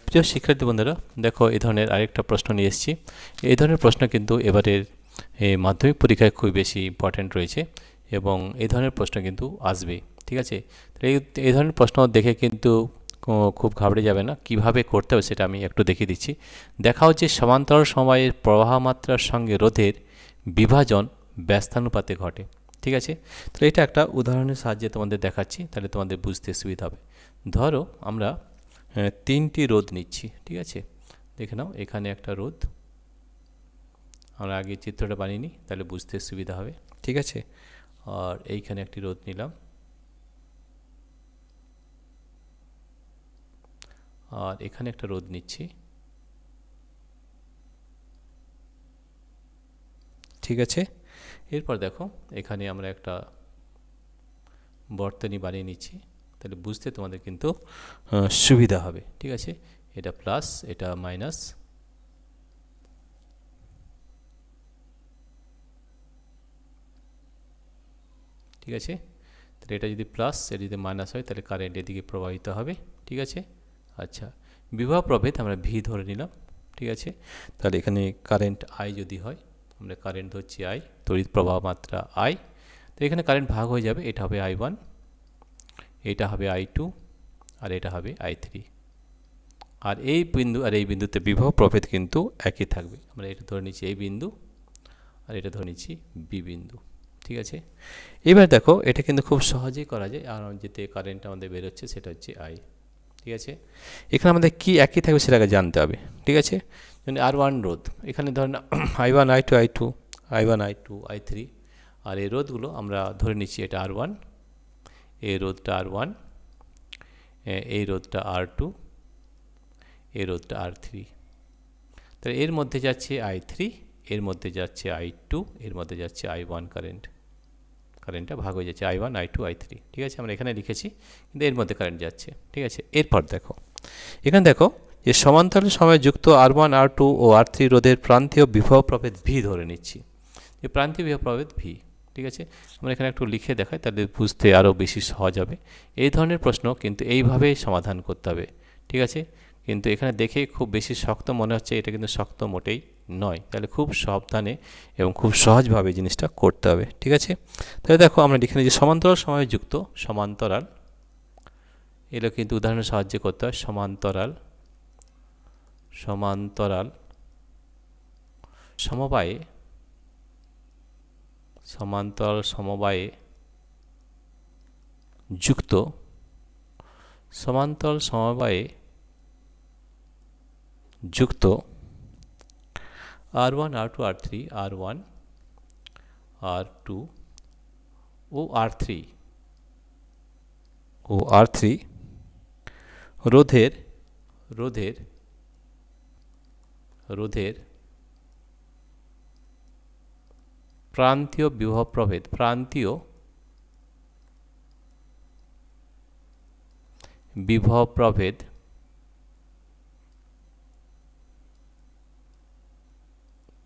প্রিয় শিক্ষার্থী বন্ধুরা, দেখো এই ধরনের আরেকটা প্রশ্ন নিয়ে এসেছি। এই ধরনের প্রশ্ন কিন্তু এবারের মাধ্যমিক পরীক্ষায় খুব বেশি ইম্পর্ট্যান্ট রয়েছে এবং এই ধরনের প্রশ্ন কিন্তু আসবে। ঠিক আছে, তো এই ধরনের প্রশ্ন দেখে কিন্তু খুব ঘাবড়ে যাবে না। কিভাবে করতে হবে সেটা আমি একটু দেখিয়ে দিচ্ছি। দেখা হচ্ছে সমান্তরাল সময়ের প্রবাহ মাত্রার সঙ্গে রোধের বিভাজন ব্যস্তানুপাতে ঘটে। ঠিক আছে, তো এটা একটা উদাহরণের সাহায্যে তোমাদের দেখাচ্ছি, তাহলে তোমাদের বুঝতে সুবিধা হবে। ধরো আমরা তিনটি রোধ নিচ্ছি। ঠিক আছে, দেখে নাও এখানে একটা রোধ, আমরা আগে চিত্রটা বানিয়ে নিই তাহলে বুঝতে সুবিধা হবে। ঠিক আছে, আর এইখানে একটি রোধ নিলাম, আর এখানে একটা রোধ নিচ্ছি। ঠিক আছে, এরপর দেখো এখানে আমরা একটা বর্তনী বানিয়ে নিচ্ছি, তাহলে বুঝতে তোমাদের কিন্তু সুবিধা হবে। ঠিক আছে, এটা প্লাস, এটা মাইনাস। ঠিক আছে, তাহলে এটা যদি প্লাস, এটা যদি মাইনাস হয় তাহলে কারেন্ট এদিকে প্রবাহিত হবে। ঠিক আছে, আচ্ছা, বিভব প্রভেদ আমরা ভি ধরে নিলাম। ঠিক আছে, তাহলে এখানে কারেন্ট আই যদি হয়, আমরা কারেন্ট ধরছি আই, তড়িৎ প্রবাহ মাত্রা আই, তো এখানে কারেন্ট ভাগ হয়ে যাবে, এটা হবে I1, এটা হবে I2, আর এটা হবে I3। আর এই বিন্দু আর এই বিন্দুতে বিভব প্রভেদ কিন্তু একই থাকবে। আমরা এটা ধরে নিচ্ছি এই বিন্দু, আর এটা ধরে নিচ্ছি বি বিন্দু। ঠিক আছে, এবার দেখো এটা কিন্তু খুব সহজেই করা যায়, আর যেতে কারেন্ট আমাদের বেরোচ্ছে সেটা হচ্ছে আই। ঠিক আছে, এখানে আমাদের কি একই থাকবে সেটাকে জানতে হবে। ঠিক আছে, যেমন R1 রোধ, এখানে ধরেন I1 I2 I2 I1 I2 I3, আর এই রোধগুলো আমরা ধরে নিচ্ছি এটা R1, এই রোধটা R1, এই রোধটা R2, এই রোধটা R3। তাহলে এর মধ্যে যাচ্ছে I3, এর মধ্যে যাচ্ছে I2, এর মধ্যে যাচ্ছে I1 কারেন্টটা ভাগ হয়ে যাচ্ছে I1 I2 I3। ঠিক আছে, আমরা এখানে লিখেছি কিন্তু এর মধ্যে কারেন্ট যাচ্ছে। ঠিক আছে, এরপর দেখো এখানে দেখো যে সমান্তরাল সময়ে যুক্ত R1 R2 ও R3 রোধের প্রান্তীয় বিভব প্রভেদ ভি ধরে নিচ্ছি, যে প্রান্তীয় বিভব প্রভেদ ভি। ঠিক আছে, আমরা এখানে একটু লিখে দেখাই তাহলে বুঝতে আরও বেশি সহজ হবে। এই ধরনের প্রশ্ন কিন্তু এইভাবেই সমাধান করতে হবে। ঠিক আছে, কিন্তু এখানে দেখে খুব বেশি শক্ত মনে হচ্ছে, এটা কিন্তু শক্ত মোটেই নয়, তাহলে খুব সাবধানে এবং খুব সহজভাবে জিনিসটা করতে হবে। ঠিক আছে, তাহলে দেখো আমরা লিখে নিই যে সমান্তরাল সময়ে যুক্ত, সমান্তরাল, এগুলো কিন্তু উদাহরণের সাহায্যে করতে হয়। সমান্তরাল সমবায়ে, সমান্তরাল সমবায়ে যুক্ত, সমান্তরাল সমবায়ে যুক্ত R1 R2 R3 R1 R2 ও R3 রোধের প্রান্তীয় বিভব প্রভেদ,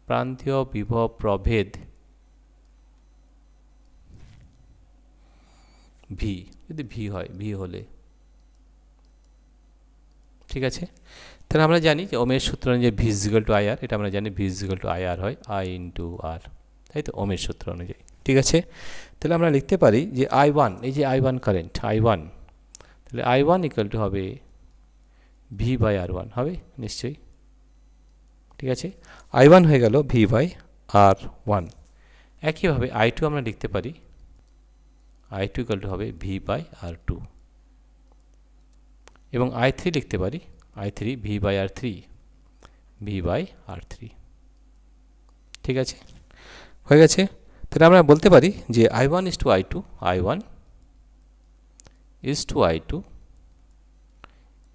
প্রান্তীয় বিভব প্রভেদ ভি, যদি ভি হয়, ভি হলে। ঠিক আছে, তাহলে আমরা জানি যে ওমের সূত্র অনুযায়ী ভি ইকুয়াল টু IR, এটা আমরা জানি ভি ইকুয়াল টু IR হয় I ইন্টু আর, তাই তো, ওমের সূত্র অনুযায়ী। ঠিক আছে, তাহলে আমরা লিখতে পারি যে I1, এই যে I1 কারেন্ট I1, তাহলে I1 ইকুয়াল টু হবে ভি বাই R1 হবে নিশ্চয়ই। ঠিক আছে, I1 হয়ে গেল ভি বাই R1। একইভাবে I2 আমরা লিখতে পারি I2 ইকুয়াল টু হবে ভি বাই R2, এবং I3 লিখতে পারি I3 V by R3, V by R3। ঠিক আছে, হয়ে গেছে। তাহলে আমরা বলতে পারি যে I1 is to I2, I1 is to I2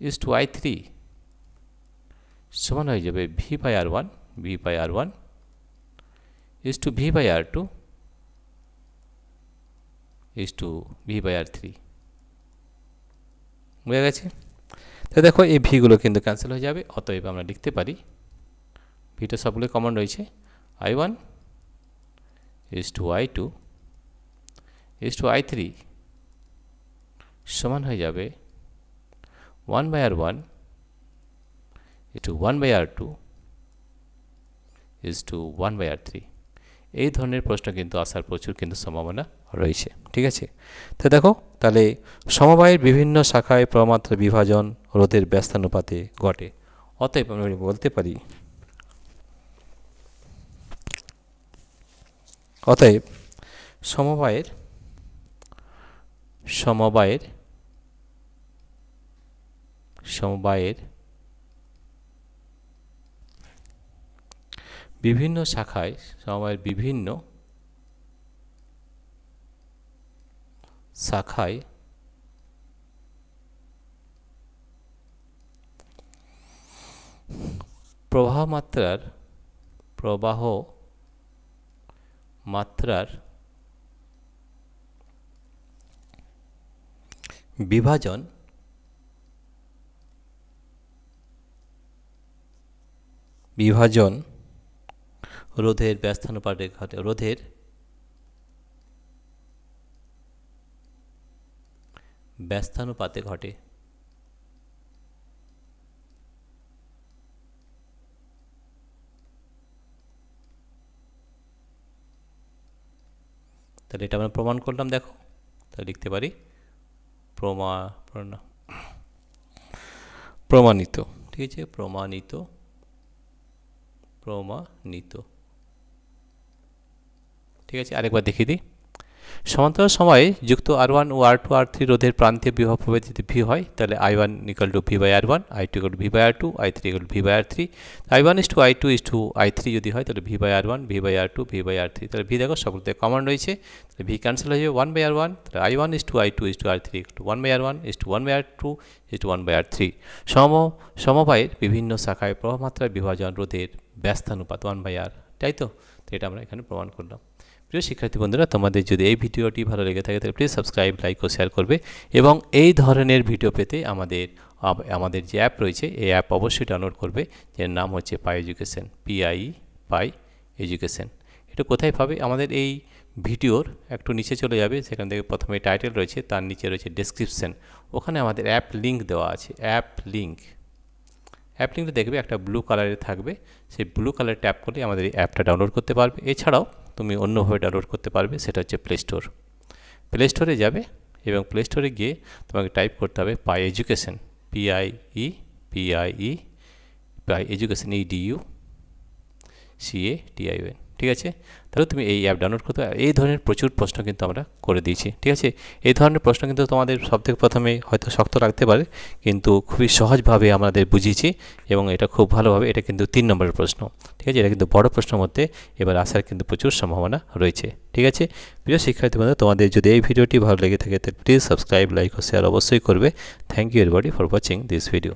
is to I3 সমান হয়ে যাবে V by R1, V by R1 is to V by R2 is to V by R3। বুঝে গেছে? তো দেখো এই ভিগুলো কিন্তু ক্যান্সেল হয়ে যাবে, অতএব আমরা লিখতে পারি ভিটা সবগুলো কমন রয়েছে, I1 is to I2 is to I3 সমান হয়ে যাবে 1 by R1 is to 1 by r2 is to 1 by r3 এই ধরনের প্রশ্ন কিন্তু আসার প্রচুর কিন্তু সম্ভাবনা রয়েছে ঠিক আছে তো দেখো তাহলে সমবায়ের বিভিন্ন শাখায় প্রমাত্রা বিভাজন রোধের ব্যস্তানুপাতে ঘটে অতএব আমরা বলতে পারি অতএব সমবায়ের বিভিন্ন শাখায় সমবায়ের বিভিন্ন শাখায় প্রবাহ মাত্রার বিভাজন রোধের ব্যস্তানুপাতে ঘটে তাহলে এটা আমরা প্রমাণ করলাম দেখো তাহলে লিখতে পারি প্রমাণিত ঠিক আছে প্রমাণিত ঠিক আছে আরেকবার দেখিয়ে দিই সমান্তরাল সময়ে যুক্ত r1 ও r2 r3 রোধের প্রান্তীয় বিভব প্রভেদ যদি v হয় তাহলে i1 = v by r1 i2 = v by r2 i3 = v by r3 i1 is to i2 is to i3 যদি হয় তাহলে v by r1 v by r2 v by r3 তাহলে v দেখো সকলতে কমন রয়েছে তাহলে v cancel হয়ে যাবে 1 by r1 তাহলে i1 is to i2 is to r3 1 by r1 is to 1 by r2 is to 1 by r3 সমবায়ের বিভিন্ন শাখায় প্রবাহমাত্রার বিভাজন রোধের ব্যস্তানুপাত 1 by r তাই তো এটা আমরা এখানে প্রমাণ করলাম প্রিয় শিক্ষার্থী বন্ধুরা তোমাদের যদি এই ভিডিওটি ভালো লেগে থাকে তাহলে প্লিজ সাবস্ক্রাইব লাইক ও শেয়ার করবে এবং এই ধরনের ভিডিও পেতে আমাদের যে অ্যাপ রয়েছে এই অ্যাপ অবশ্যই ডাউনলোড করবে যার নাম হচ্ছে পাই এডুকেশন পাই এডুকেশন এটা কোথায় পাবে আমাদের এই ভিডিওর একটু নিচে চলে যাবে সেখান থেকে প্রথমে টাইটেল রয়েছে তার নিচে রয়েছে ডেসক্রিপশন ওখানে আমাদের অ্যাপ লিঙ্ক দেওয়া আছে অ্যাপ লিঙ্কটা দেখবে একটা ব্লু কালারের থাকবে সেই ব্লু কালার ট্যাপ করলে আমাদের এই অ্যাপটা ডাউনলোড করতে পারবে এছাড়াও তুমি অন্যভাবে ডাউনলোড করতে পারবে সেটা হচ্ছে প্লে স্টোরে যাবে এবং প্লে স্টোরে গিয়ে তোমাকে টাইপ করতে হবে পাই এডুকেশন পাই এডুকেশন EDUCATION ঠিক আছে তাহলে তুমি এই অ্যাপ ডাউনলোড করতে এই ধরনের প্রচুর প্রশ্ন কিন্তু আমরা করে দিয়েছি ঠিক আছে এই ধরনের প্রশ্ন কিন্তু তোমাদের সবথেকে প্রথমে হয়তো শক্ত লাগতে পারে কিন্তু খুবই সহজভাবে আমাদের বুঝিয়েছি এবং এটা খুব ভালোভাবে এটা কিন্তু 3 নম্বরের প্রশ্ন ঠিক আছে এটা কিন্তু বড় প্রশ্নের মধ্যে এবার আসার কিন্তু প্রচুর সম্ভাবনা রয়েছে ঠিক আছে প্রিয় শিক্ষার্থী বন্ধুরা তোমাদের যদি এই ভিডিওটি ভালো লেগে থাকে তাহলে প্লিজ সাবস্ক্রাইব লাইক ও শেয়ার অবশ্যই করবে thank you everybody for watching this video